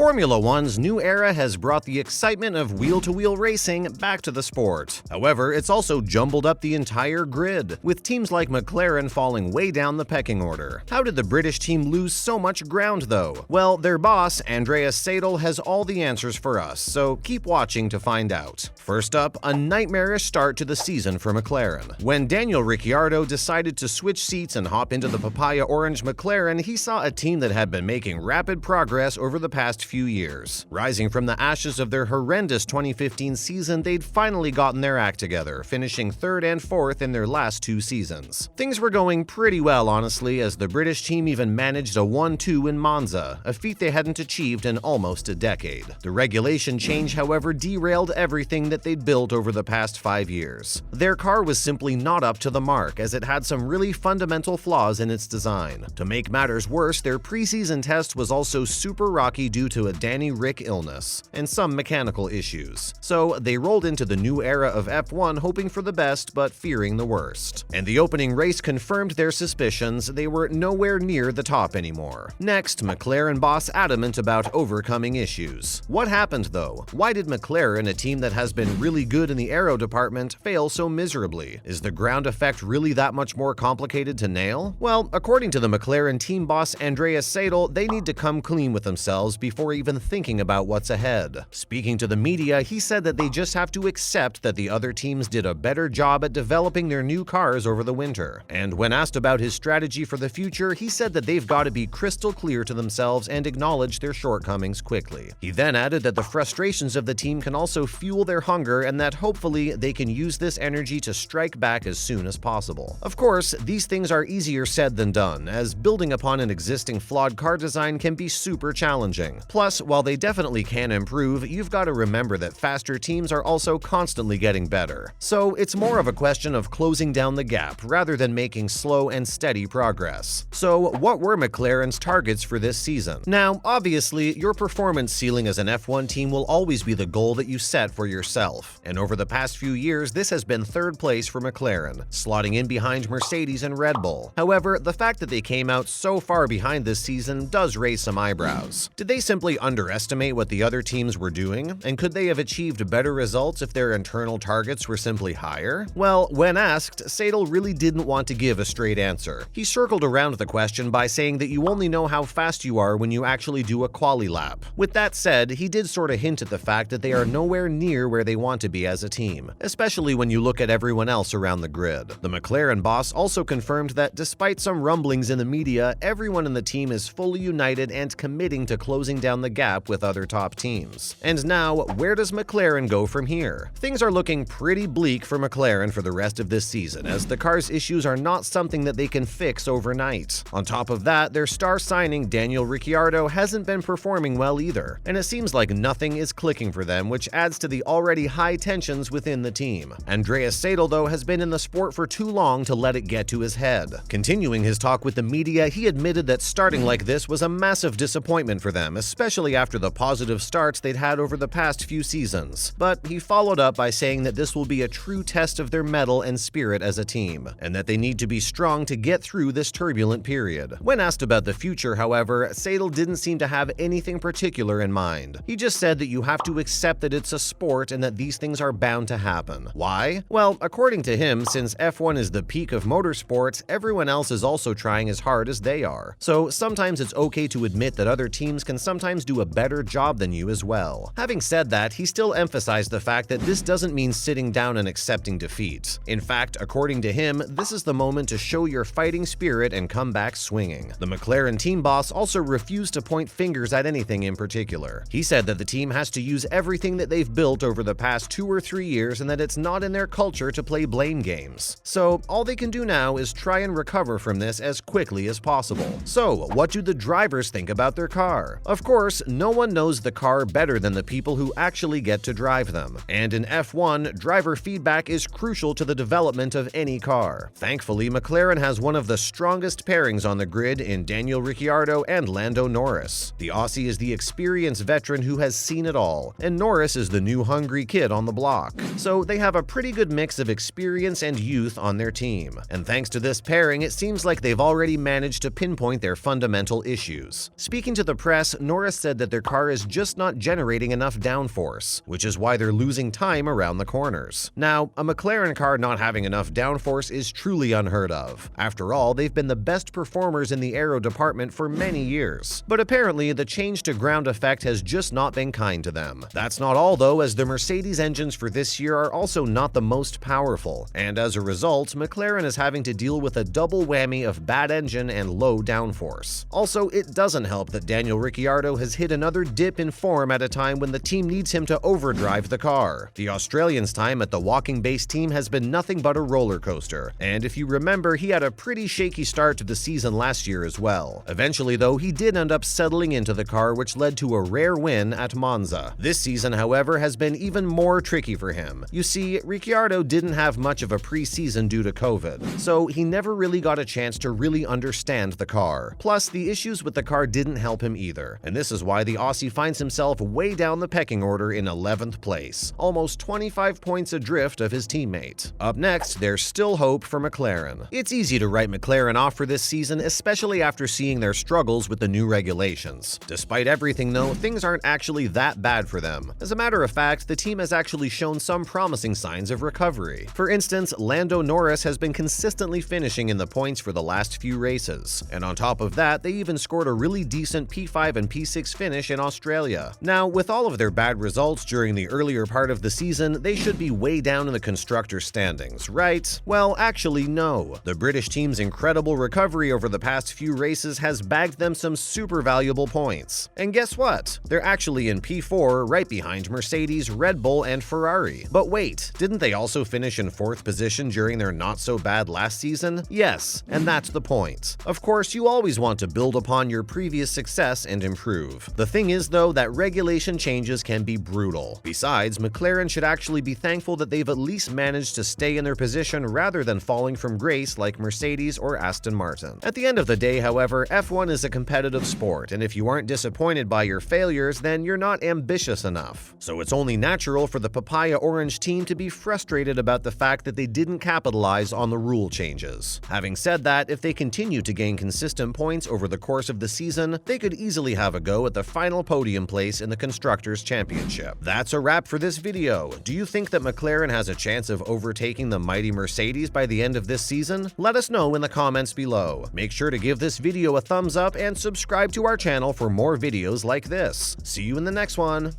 Formula One's new era has brought the excitement of wheel-to-wheel racing back to the sport. However, it's also jumbled up the entire grid, with teams like McLaren falling way down the pecking order. How did the British team lose so much ground, though? Well, their boss, Andreas Seidl, has all the answers for us, so keep watching to find out. First up, a nightmarish start to the season for McLaren. When Daniel Ricciardo decided to switch seats and hop into the papaya orange McLaren, he saw a team that had been making rapid progress over the past few years. Rising from the ashes of their horrendous 2015 season, they'd finally gotten their act together, finishing 3rd and 4th in their last 2 seasons. Things were going pretty well, honestly, as the British team even managed a 1-2 in Monza, a feat they hadn't achieved in almost a decade. The regulation change, however, derailed everything that they'd built over the past 5 years. Their car was simply not up to the mark, as it had some really fundamental flaws in its design. To make matters worse, their preseason test was also super rocky due to a Danny Rick illness and some mechanical issues. So they rolled into the new era of F1 hoping for the best but fearing the worst. And the opening race confirmed their suspicions. They were nowhere near the top anymore. Next, McLaren boss adamant about overcoming issues. What happened though? Why did McLaren, a team that has been really good in the aero department, fail so miserably? Is the ground effect really that much more complicated to nail? Well, according to the McLaren team boss Andreas Seidl, they need to come clean with themselves before even thinking about what's ahead. Speaking to the media, he said that they just have to accept that the other teams did a better job at developing their new cars over the winter. And when asked about his strategy for the future, he said that they've got to be crystal clear to themselves and acknowledge their shortcomings quickly. He then added that the frustrations of the team can also fuel their hunger and that hopefully they can use this energy to strike back as soon as possible. Of course, these things are easier said than done, as building upon an existing flawed car design can be super challenging. Plus, while they definitely can improve, you've got to remember that faster teams are also constantly getting better. So it's more of a question of closing down the gap rather than making slow and steady progress. So what were McLaren's targets for this season? Now, obviously, your performance ceiling as an F1 team will always be the goal that you set for yourself. And over the past few years, this has been 3rd place for McLaren, slotting in behind Mercedes and Red Bull. However, the fact that they came out so far behind this season does raise some eyebrows. Did they simply underestimate what the other teams were doing? And could they have achieved better results if their internal targets were simply higher? Well, when asked, Seidl really didn't want to give a straight answer. He circled around the question by saying that you only know how fast you are when you actually do a quali lap. With that said, he did sort of hint at the fact that they are nowhere near where they want to be as a team, especially when you look at everyone else around the grid. The McLaren boss also confirmed that despite some rumblings in the media, everyone in the team is fully united and committing to closing down the gap with other top teams. And now, where does McLaren go from here? Things are looking pretty bleak for McLaren for the rest of this season, as the car's issues are not something that they can fix overnight. On top of that, their star signing Daniel Ricciardo hasn't been performing well either, and it seems like nothing is clicking for them, which adds to the already high tensions within the team. Andreas Seidl, though, has been in the sport for too long to let it get to his head. Continuing his talk with the media, he admitted that starting like this was a massive disappointment for them, especially after the positive starts they'd had over the past few seasons. But he followed up by saying that this will be a true test of their mettle and spirit as a team, and that they need to be strong to get through this turbulent period. When asked about the future, however, Seidl didn't seem to have anything particular in mind. He just said that you have to accept that it's a sport and that these things are bound to happen. Why? Well, according to him, since F1 is the peak of motorsports, everyone else is also trying as hard as they are. So sometimes it's okay to admit that other teams can sometimes do a better job than you as well. Having said that, he still emphasized the fact that this doesn't mean sitting down and accepting defeat. In fact, according to him, this is the moment to show your fighting spirit and come back swinging. The McLaren team boss also refused to point fingers at anything in particular. He said that the team has to use everything that they've built over the past 2 or 3 years and that it's not in their culture to play blame games. So all they can do now is try and recover from this as quickly as possible. So what do the drivers think about their car? Of course, no one knows the car better than the people who actually get to drive them. And in F1, driver feedback is crucial to the development of any car. Thankfully, McLaren has one of the strongest pairings on the grid in Daniel Ricciardo and Lando Norris. The Aussie is the experienced veteran who has seen it all, and Norris is the new hungry kid on the block. So they have a pretty good mix of experience and youth on their team. And thanks to this pairing, it seems like they've already managed to pinpoint their fundamental issues. Speaking to the press, Norris Norris said that their car is just not generating enough downforce, which is why they're losing time around the corners. Now, a McLaren car not having enough downforce is truly unheard of. After all, they've been the best performers in the aero department for many years. But apparently, the change to ground effect has just not been kind to them. That's not all though, as the Mercedes engines for this year are also not the most powerful, and as a result, McLaren is having to deal with a double whammy of bad engine and low downforce. Also, it doesn't help that Daniel Ricciardo has hit another dip in form at a time when the team needs him to overdrive the car. The Australian's time at the walking-based team has been nothing but a roller coaster, and if you remember, he had a pretty shaky start to the season last year as well. Eventually though, he did end up settling into the car, which led to a rare win at Monza. This season, however, has been even more tricky for him. You see, Ricciardo didn't have much of a pre-season due to COVID, so he never really got a chance to really understand the car. Plus, the issues with the car didn't help him either, and this is why the Aussie finds himself way down the pecking order in 11th place, almost 25 points adrift of his teammate. Up next, there's still hope for McLaren. It's easy to write McLaren off for this season, especially after seeing their struggles with the new regulations. Despite everything though, things aren't actually that bad for them. As a matter of fact, the team has actually shown some promising signs of recovery. For instance, Lando Norris has been consistently finishing in the points for the last few races, and on top of that, they even scored a really decent P5 and P6 finish in Australia. Now, with all of their bad results during the earlier part of the season, they should be way down in the constructors' standings, right? Well, actually no. The British team's incredible recovery over the past few races has bagged them some super valuable points. And guess what? They're actually in P4, right behind Mercedes, Red Bull, and Ferrari. But wait, didn't they also finish in 4th position during their not-so-bad last season? Yes, and that's the point. Of course, you always want to build upon your previous success and improve. The thing is, though, that regulation changes can be brutal. Besides, McLaren should actually be thankful that they've at least managed to stay in their position rather than falling from grace like Mercedes or Aston Martin. At the end of the day, however, F1 is a competitive sport, and if you aren't disappointed by your failures, then you're not ambitious enough. So it's only natural for the Papaya Orange team to be frustrated about the fact that they didn't capitalize on the rule changes. Having said that, if they continue to gain consistent points over the course of the season, they could easily have a go at the final podium place in the Constructors' Championship. That's a wrap for this video. Do you think that McLaren has a chance of overtaking the mighty Mercedes by the end of this season? Let us know in the comments below. Make sure to give this video a thumbs up and subscribe to our channel for more videos like this. See you in the next one.